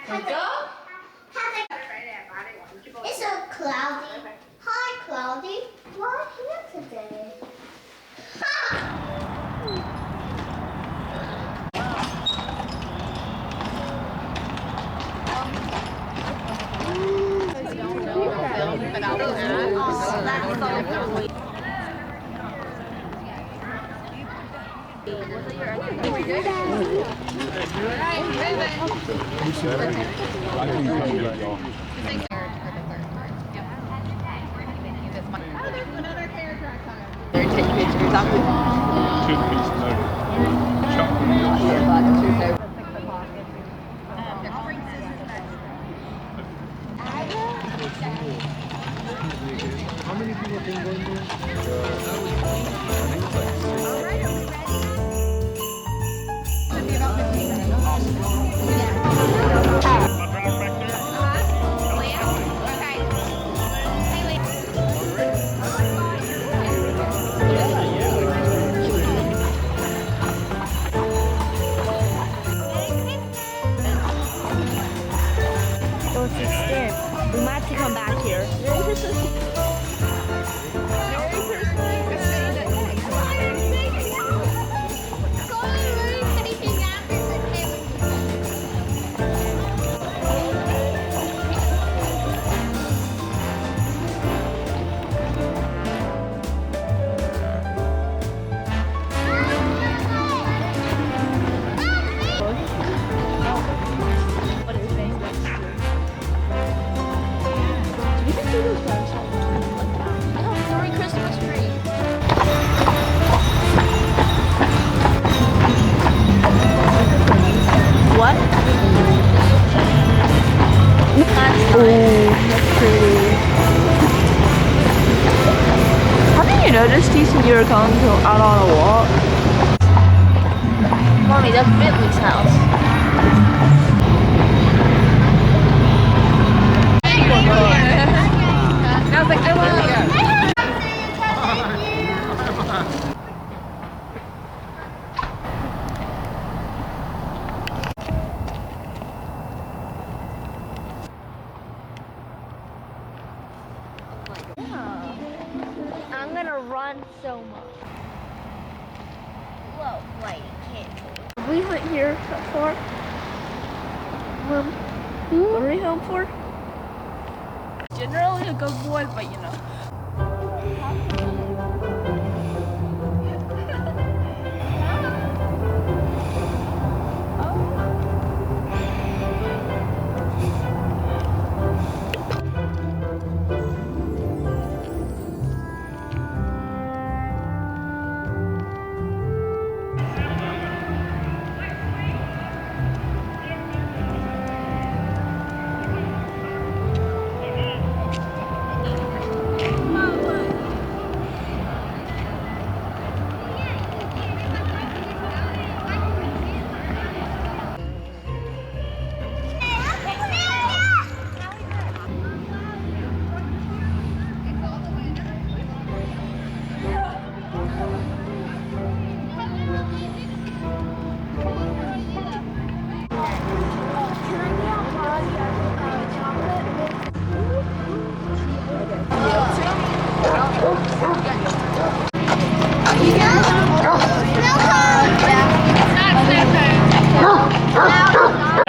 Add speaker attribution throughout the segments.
Speaker 1: It's so cloudy. Hi, Cloudy. Why here today?
Speaker 2: How many people have been going
Speaker 3: We might have to come back here. Merry Christmas. What? That's pretty. Haven't you noticed he said you were going to out on a walk? Mommy, that's Bentley's house. I was like, I want to go. I'm gonna run so much. Whoa, wait, can't. We went here before. What are we home for? Generally a good boy, but you know.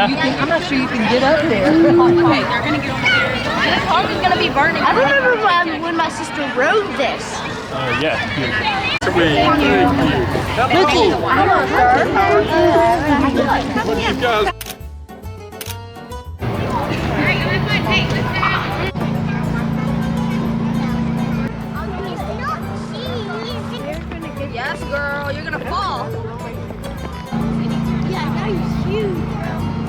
Speaker 4: I'm not sure you can get up there. Okay, they're gonna get over there. This car is gonna be burning.
Speaker 3: I remember when my sister rode this.
Speaker 5: Yeah.
Speaker 3: Mickey, I want her.
Speaker 4: Yes, girl, you're gonna fall.
Speaker 3: Yeah, that is huge.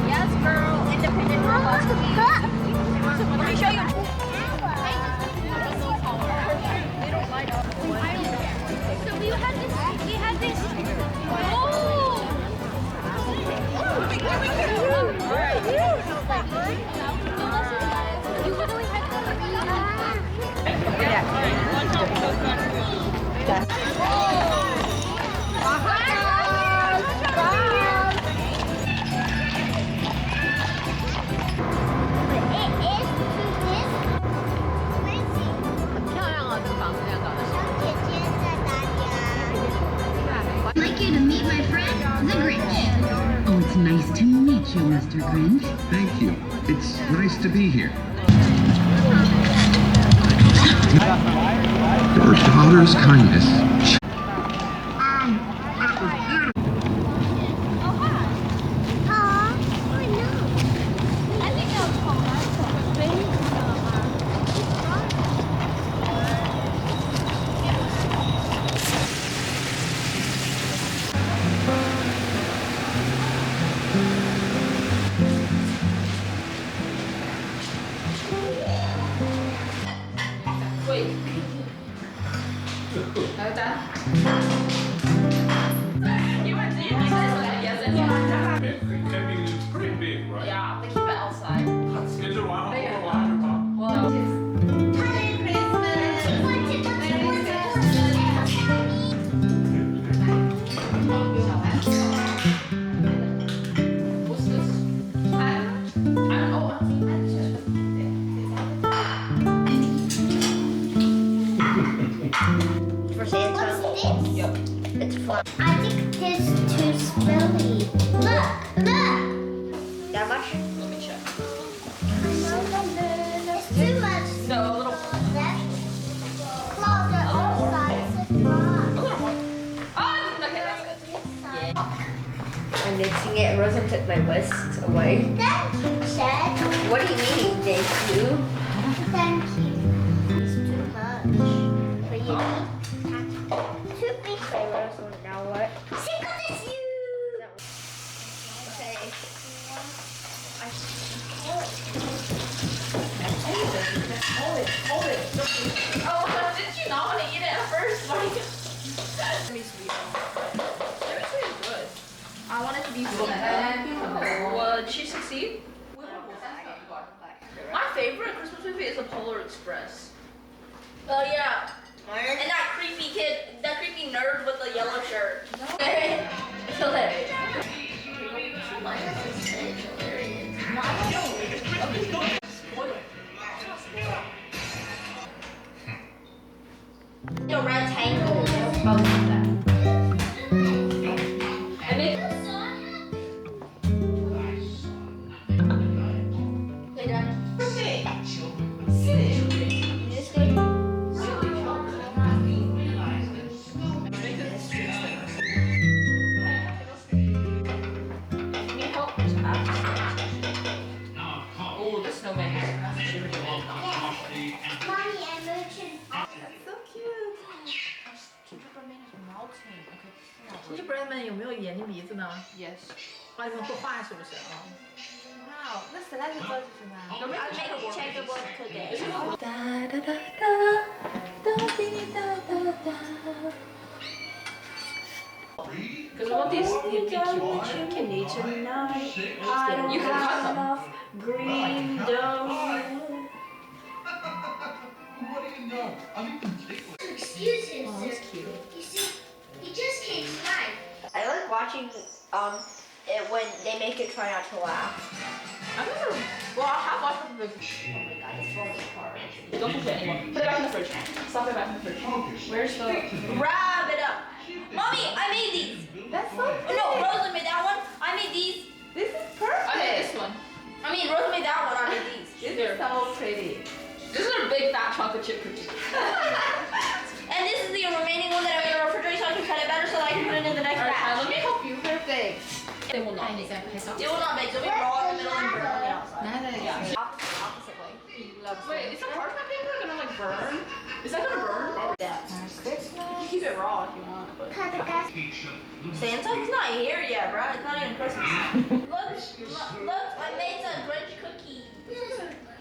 Speaker 4: Yes, girl. Independent girl. Let me show you. They don't light up.
Speaker 1: So we had this. Oh!
Speaker 5: you, Mr. Grinch.
Speaker 6: Thank you. It's nice to be here. Your daughter's kindness.
Speaker 7: Camping is pretty big, right?
Speaker 4: Yeah, they keep it outside.
Speaker 7: Is it wow?
Speaker 4: What's this? I don't know.
Speaker 1: For Santa. Yep. It's fun. I think it's too spilly. Look! That much?
Speaker 4: Let me check.
Speaker 1: It's too much.
Speaker 4: No, a little.
Speaker 1: Close the outside.
Speaker 4: A little more. Oh, okay, that's good.
Speaker 8: I'm mixing it. Rosa took my whisk away.
Speaker 1: Thank you, Chad.
Speaker 8: What do you mean, thank you?
Speaker 1: Thank you. It's too much. But you need too big.
Speaker 8: Okay, Rosa, now what?
Speaker 1: Single this you.
Speaker 8: Okay.
Speaker 4: Hold it. Oh, did you not want to eat it at first? Like, semi-sweet. Semi-sweet is good. I want it to be sweet. Did she succeed? My favorite Christmas movie is The Polar Express. Oh yeah. And that creepy kid, that creepy nerd with the yellow shirt. It's hilarious.
Speaker 1: The rectangle.
Speaker 4: And it,
Speaker 1: Okay, done.
Speaker 4: oh, the snowman is really good.
Speaker 1: Mommy, I mentioned.
Speaker 4: So cute. Gingerbread man is melting. Okay.
Speaker 9: Gingerbread man 有没有眼睛鼻子呢？
Speaker 4: Yes.
Speaker 9: 帮你们作画是不是啊？ 哇，那谁来做这是什么？
Speaker 4: Don't make
Speaker 1: I'll make a checkerboard cookie.
Speaker 4: Is it called? Because I want these to be cute. You can cut them.
Speaker 3: Green dough.
Speaker 1: Excuses.
Speaker 4: Oh, that's cute.
Speaker 1: You see, he just can't smile.
Speaker 8: I like watching it when they make it try not to laugh.
Speaker 4: I remember. Well, I have watched the. Oh my god, it's falling apart. Don't touch it anymore. Put it back in the fridge. Stop it back in the fridge. Where's the?
Speaker 8: Wrap it up. Mommy, I made these.
Speaker 9: That's so
Speaker 8: Oh, no, Rosa made that one. I made these.
Speaker 9: This is perfect.
Speaker 4: I made this one.
Speaker 8: I mean, Rosa made that one. I made these.
Speaker 9: This is so pretty.
Speaker 4: This is a big fat chocolate chip cookie.
Speaker 8: And this is the remaining one that I'm gonna refrigerate so I can cut it better so that I can put it in the next
Speaker 4: Alright,
Speaker 8: batch.
Speaker 4: let me help you.
Speaker 9: Perfect.
Speaker 4: They will not be.
Speaker 8: It will not bake. It'll be raw in the middle and burn on the outside.
Speaker 4: Yeah.
Speaker 8: Opposite way.
Speaker 4: Wait, is the parchment paper gonna like burn? Is that gonna burn?
Speaker 8: Yeah.
Speaker 4: You keep it raw if you want, but.
Speaker 8: Santa's not here yet, bro. It's not even Christmas. look, I made some Grinch cookies.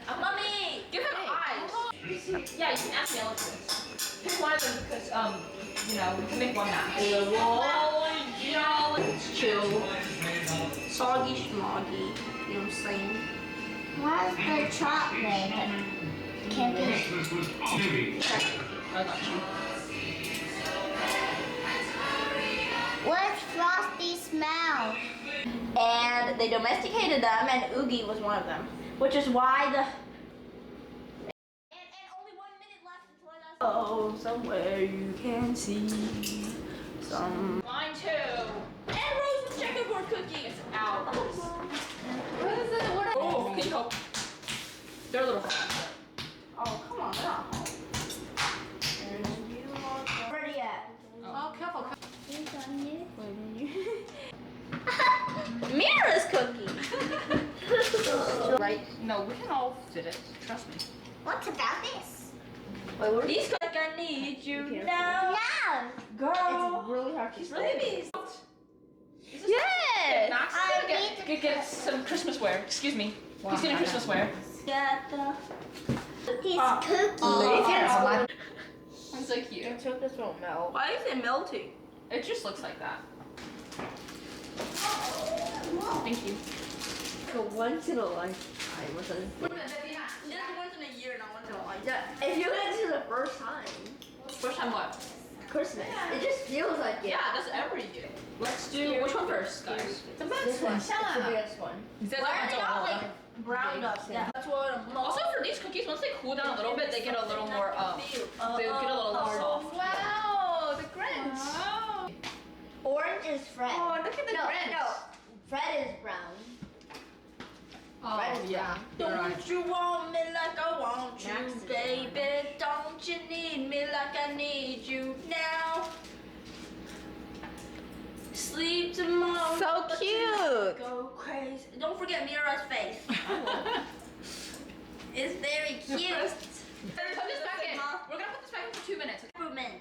Speaker 8: Mommy,
Speaker 4: Give him eyes. Yeah, you can ask Alex. Pick one of them because you know, we can make one match. It's chill. Soggy schmoggy. You know what I'm saying?
Speaker 1: Where's the chocolate? Can't be.
Speaker 4: I got you.
Speaker 1: What's Frosty smell?
Speaker 8: and they domesticated them, and Oogie was one of them, which is why the. And only 1 minute left until I got.
Speaker 3: Oh, somewhere you can see some.
Speaker 4: Mine too.
Speaker 8: And Rose's checkerboard cookies.
Speaker 4: Out. right? No, we can all fit it. Trust me.
Speaker 1: What about this?
Speaker 8: Wait, what are these? Like I need you now.
Speaker 1: No.
Speaker 8: Girl.
Speaker 4: It's really hard to
Speaker 8: She's
Speaker 4: spell.
Speaker 8: babies.
Speaker 4: Yes! Max
Speaker 1: I
Speaker 4: is gonna get some Christmas wear. Excuse me. He's getting Christmas wear.
Speaker 8: Got the
Speaker 1: These cookies.
Speaker 4: That's so cute.
Speaker 9: Chocolates won't melt.
Speaker 8: Why is it melting?
Speaker 4: It just looks like that. Thank you.
Speaker 9: Once in a lifetime or something.
Speaker 8: Just once in a year, not once in a lifetime. If you guys do the first time,
Speaker 4: First time what?
Speaker 8: Christmas, it just feels like it.
Speaker 4: Yeah, that's every year. Let's do which one first, guys?
Speaker 8: The best one. It's the biggest one. Why are they not like browned up? Yeah. That's what I'm
Speaker 4: Also, for these cookies, once they cool down a little bit, they get a little more they get a little more soft.
Speaker 9: Wow, the Grinch.
Speaker 4: Wow.
Speaker 1: Orange is Fred.
Speaker 9: Oh, look at the
Speaker 1: no,
Speaker 9: Grinch.
Speaker 1: no. Fred is brown.
Speaker 4: Oh,
Speaker 1: Red is
Speaker 4: yeah.
Speaker 8: Don't you want me like I want you,
Speaker 1: Max is
Speaker 8: baby? Don't you need me like I need you now? Sleep tomorrow.
Speaker 9: So
Speaker 8: but
Speaker 9: cute.
Speaker 8: tonight Go crazy. Don't forget Mira's face. It's very cute.
Speaker 4: Put this back in. We're gonna put this back in for 2 minutes.
Speaker 8: Improvement.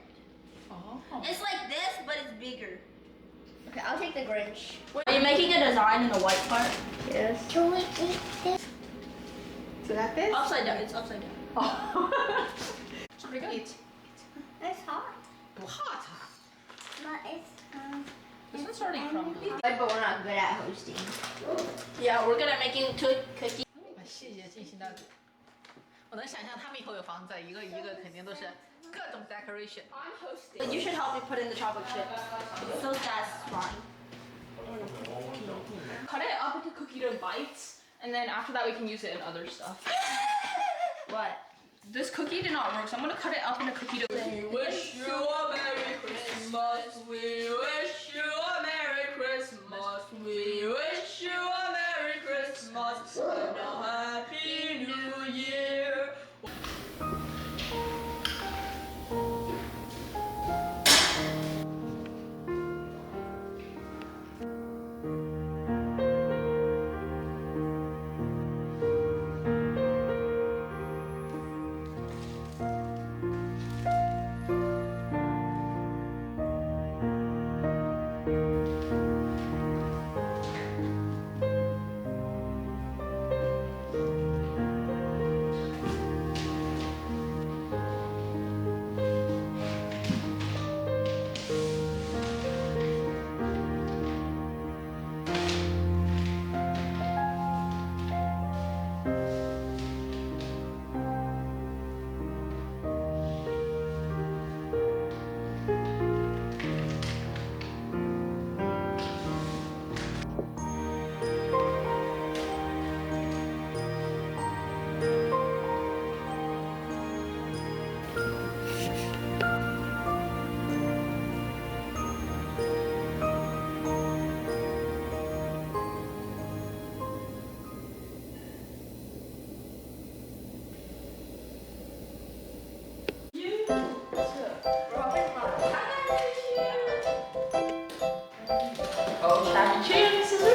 Speaker 4: Oh.
Speaker 8: It's like this, but it's bigger.
Speaker 1: Okay, I'll take the Grinch.
Speaker 8: Are you making a design in the white part?
Speaker 9: Yes.
Speaker 1: Can we eat this?
Speaker 9: So that this?
Speaker 8: Upside down. It's upside down.
Speaker 4: Oh. It's pretty good.
Speaker 1: It's hot.
Speaker 4: Hot.
Speaker 1: But it's
Speaker 4: This one's already crumbly.
Speaker 1: But we're not good at hosting.
Speaker 8: Yeah, we're gonna making cookie.
Speaker 9: 把细节进行到底。我能想象他们以后有房子，一个一个肯定都是各种 decoration。
Speaker 4: I'm hosting.
Speaker 8: But you should help me put in the chocolate chip. It's so satisfying.
Speaker 4: Cut it up into cookie dough bites, and then after that we can use it in other stuff.
Speaker 8: What?
Speaker 4: This cookie did not work, so I'm gonna cut it up into cookie dough.
Speaker 8: We wish you a Merry Christmas. We wish you a Merry Christmas. We wish you a Merry Christmas and a Happy New Year.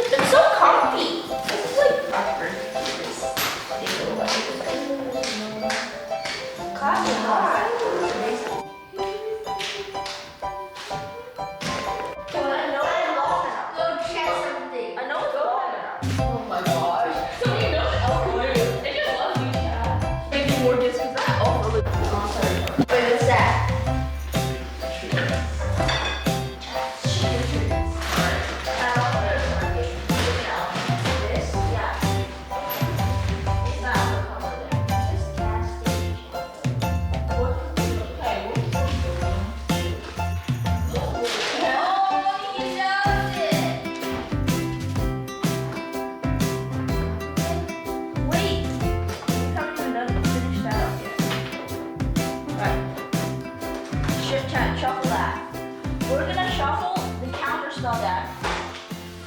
Speaker 8: It's so comfy. This is like awkward. Coffee hot. I know it's long enough.
Speaker 1: Go check something.
Speaker 8: I know it's long enough.
Speaker 4: Oh my gosh. So you know the elf really good. It just loves you. Maybe more discs because that elf really
Speaker 1: Wait, what's that?
Speaker 8: Shuffle that. We're gonna shuffle the counterspell deck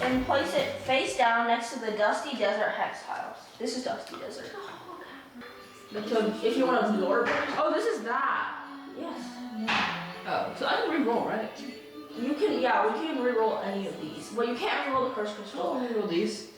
Speaker 8: and place it face down next to the Dusty Desert hex tiles. This is Dusty Desert. So if you want to absorb it.
Speaker 4: Oh, this is that.
Speaker 8: Yes.
Speaker 4: Oh, so I can re-roll, right?
Speaker 8: You can, yeah, we can re-roll any of these. But you can't re-roll the Curse
Speaker 4: Oh,
Speaker 8: Crystal.
Speaker 4: re-roll these.